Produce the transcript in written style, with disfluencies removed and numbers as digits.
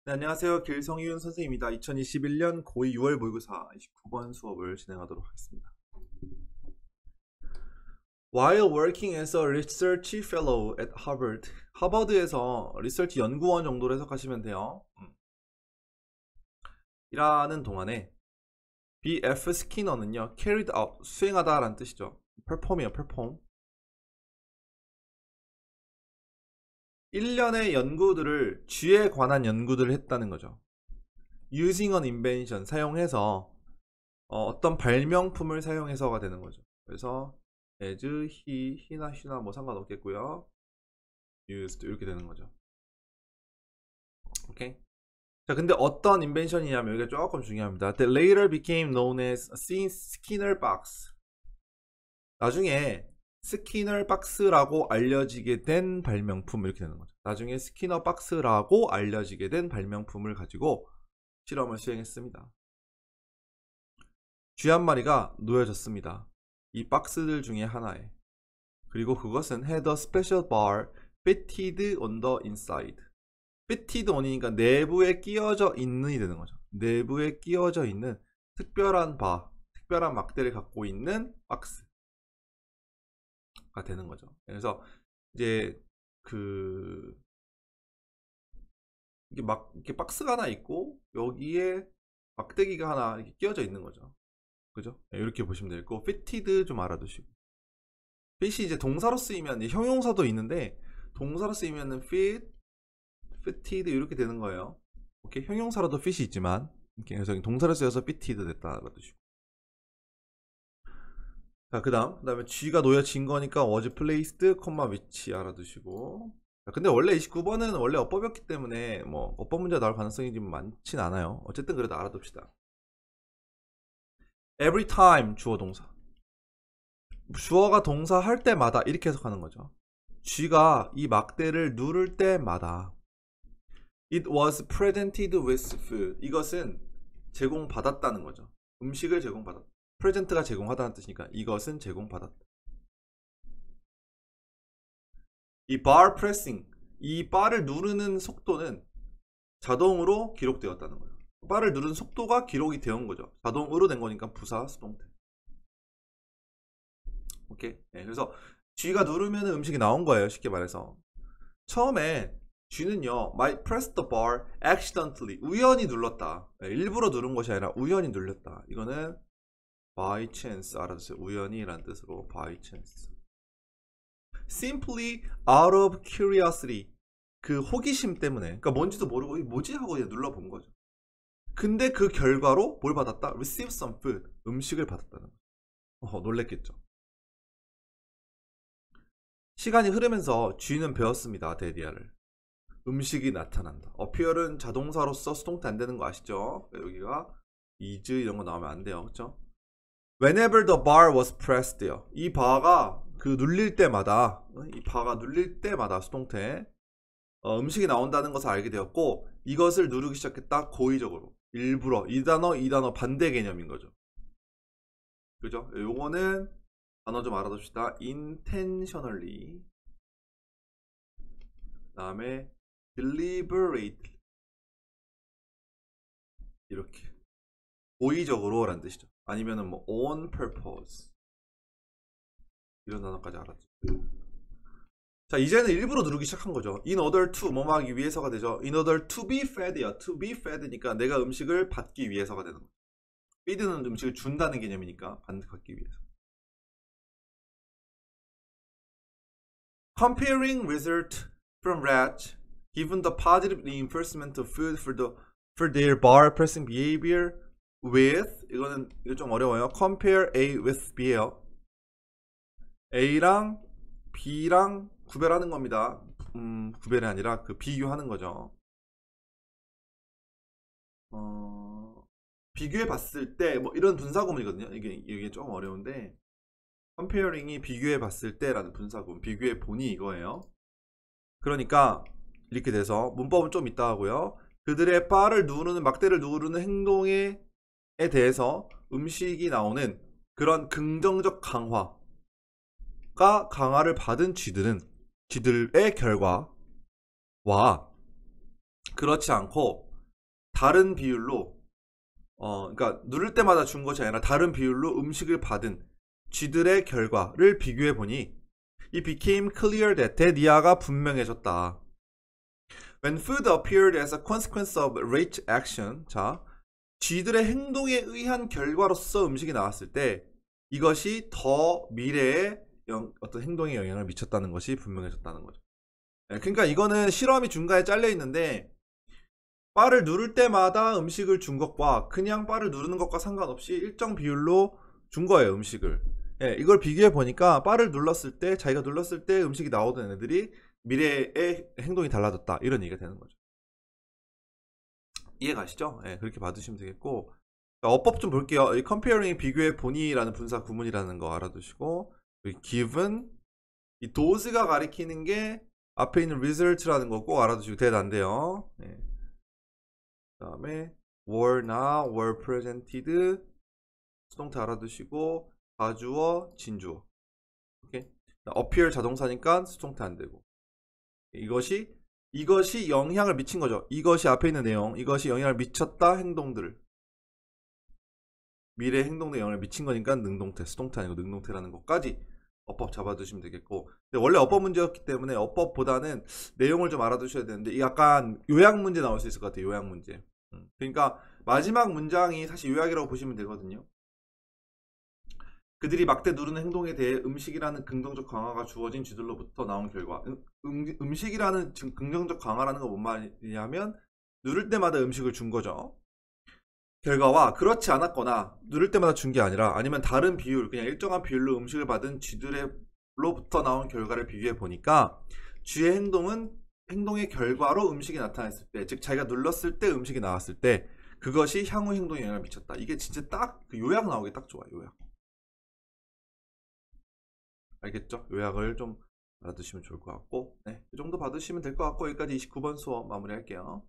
네, 안녕하세요. 길성윤 선생님입니다. 2021년 고2 6월 모의고사 29번 수업을 진행하도록 하겠습니다. While working as a research fellow at Harvard, 하버드에서 리서치 연구원 정도로 해석하시면 돼요. 일하는 동안에 B.F. 스키너는요, carried out, 수행하다 라는 뜻이죠. perform이요, perform. 1년의 연구들을, 쥐에 관한 연구들을 했다는 거죠. using an invention, 사용해서 어떤 발명품을 사용해서가 되는 거죠. 그래서 as, he나 she나 뭐 상관없겠고요. used 이렇게 되는 거죠. 오케이. 자, 근데 어떤 인벤션이냐면 여기가 조금 중요합니다. That later became known as Skinner box. 나중에 스키너 박스라고 알려지게 된 발명품 이렇게 되는 거죠. 나중에 스키너 박스라고 알려지게 된 발명품을 가지고 실험을 수행했습니다. 쥐 한 마리가 놓여졌습니다. 이 박스들 중에 하나에. 그리고 그것은 had a special bar fitted on the inside. fitted on이니까 내부에 끼워져 있는이 되는 거죠. 내부에 끼워져 있는 특별한 바, 특별한 막대를 갖고 있는 박스가 되는 거죠. 그래서 이제 이게 박스가 하나 있고 여기에 막대기가 하나 이렇게 끼워져 있는 거죠. 그죠? 이렇게 보시면 되고 fitted 좀 알아두시고 fit이 이제 동사로 쓰이면 형용사도 있는데 동사로 쓰이면은 fitted 이렇게 되는 거예요. 오케이? 형용사로도 fit이 있지만 이렇게 그래서 동사로 쓰여서 fitted 됐다 알아두시고 자, 그 다음에 G가 놓여진 거니까 was placed, which 알아두시고 자, 근데 원래 29번은 원래 어법이었기 때문에 뭐 어법 문제가 나올 가능성이 좀 많진 않아요. 어쨌든 그래도 알아둡시다. every time 주어 동사 주어가 동사 할 때마다 이렇게 해석하는 거죠. G가 이 막대를 누를 때마다 It was presented with food. 이것은 제공받았다는 거죠. 음식을 제공받았다. 프레젠트가 제공하다는 뜻이니까 이것은 제공받았다. 이 bar pressing, 이 바를 누르는 속도는 자동으로 기록되었다는 거예요. 바를 누르는 속도가 기록이 되온 거죠. 자동으로 된 거니까 부사 수동태. 오케이. 네, 그래서 G가 누르면 음식이 나온 거예요. 쉽게 말해서. 처음에 G는요, might press the bar accidentally. 우연히 눌렀다. 네, 일부러 누른 것이 아니라 우연히 눌렸다. 이거는 by chance 알아두세요. 우연히라는 뜻으로 by chance. simply out of curiosity. 그 호기심 때문에. 그러니까 뭔지도 모르고 뭐지 하고 그냥 눌러본 거죠. 근데 그 결과로 뭘 받았다? receive some food. 음식을 받았다는 거죠. 놀랬겠죠. 시간이 흐르면서 G는 배웠습니다. 데디아를. 음식이 나타난다. appear은 자동사로서 수동태 안 되는 거 아시죠? 여기가 is 이런 거 나오면 안 돼요. 그렇죠? Whenever the bar was pressed요. 이 바가 눌릴 때마다 이 바가 눌릴 때마다 수동태 음식이 나온다는 것을 알게 되었고 이것을 누르기 시작했다. 고의적으로 일부러 이 단어 반대 개념인 거죠. 그죠? 요거는 단어 좀 알아둡시다. intentionally 그 다음에 deliberate 이렇게 고의적으로 라는 뜻이죠. 아니면은 뭐 on purpose 이런 단어까지 알았죠. 자, 이제는 일부러 누르기 시작한 거죠. in order to 뭐뭐 하기 위해서가 되죠. in order to be fed야. to be fed니까 내가 음식을 받기 위해서가 되는 거죠. feed는 음식을 준다는 개념이니까 받기 위해서. comparing result from rats given the positive reinforcement of food for their bar pressing behavior with 이거 좀 어려워요. compare A with B예요. A랑 B랑 구별하는 겁니다. 구별이 아니라 비교하는 거죠. 비교해 봤을 때 뭐 이런 분사구문이거든요. 이게 좀 어려운데 comparing이 비교해 봤을 때라는 분사구문, 비교해 보니 이거예요. 그러니까 이렇게 돼서 문법은 좀 있다 하고요. 그들의 바를 누르는 막대를 누르는 행동에 대해서 음식이 나오는 그런 긍정적 강화를 받은 쥐들의 결과와 그렇지 않고 다른 비율로 그러니까 누를 때마다 준 것이 아니라 다른 비율로 음식을 받은 쥐들의 결과를 비교해 보니 it became clear that 대니아가 분명해졌다. When food appeared as a consequence of rate action, 자, 쥐들의 행동에 의한 결과로서 음식이 나왔을 때 이것이 더 미래에 어떤 행동에 영향을 미쳤다는 것이 분명해졌다는 거죠. 그러니까 이거는 실험이 중간에 잘려 있는데 바를 누를 때마다 음식을 준 것과 그냥 바를 누르는 것과 상관없이 일정 비율로 준 거예요, 음식을. 이걸 비교해 보니까 바를 눌렀을 때 자기가 눌렀을 때 음식이 나오던 애들이 미래의 행동이 달라졌다, 이런 얘기가 되는 거죠. 이해가시죠? 그렇게 받으시면 되겠고, 어법 좀 볼게요. 이 comparing 비교해 보니라는 분사 구문이라는 거 알아두시고, given 이 does가 가리키는 게 앞에 있는 result라는 거 꼭 알아두시고 대도 안 돼요. 그 다음에 were나 were presented 수동태 알아두시고 가주어 진주어. 오케이? appear 자동사니까 수동태 안 되고, 이것이 영향을 미친 거죠. 이것이 앞에 있는 내용, 이것이 영향을 미쳤다 행동들, 미래 행동에 영향을 미친 거니까 능동태, 수동태 아니고 능동태라는 것까지 어법 잡아두시면 되겠고, 근데 원래 어법 문제였기 때문에 어법보다는 내용을 좀 알아두셔야 되는데 약간 요약 문제 나올 수 있을 것 같아요. 요약 문제. 그러니까 마지막 문장이 사실 요약이라고 보시면 되거든요. 그들이 막대 누르는 행동에 대해 음식이라는 긍정적 강화가 주어진 쥐들로부터 나온 결과. 음식이라는 긍정적 강화라는 건 뭔 말이냐면 누를 때마다 음식을 준 거죠. 결과와 그렇지 않았거나 누를 때마다 준 게 아니라 아니면 다른 비율, 그냥 일정한 비율로 음식을 받은 쥐들로부터 나온 결과를 비교해 보니까 쥐의 행동의 결과로 음식이 나타났을 때, 즉 자기가 눌렀을 때 음식이 나왔을 때 그것이 향후 행동에 영향을 미쳤다. 이게 진짜 딱 그 요약 나오기 딱 좋아요. 요약. 알겠죠? 요약을 좀 알아두시면 좋을 것 같고, 이 정도 받으시면 될 것 같고, 여기까지 29번 수업 마무리할게요.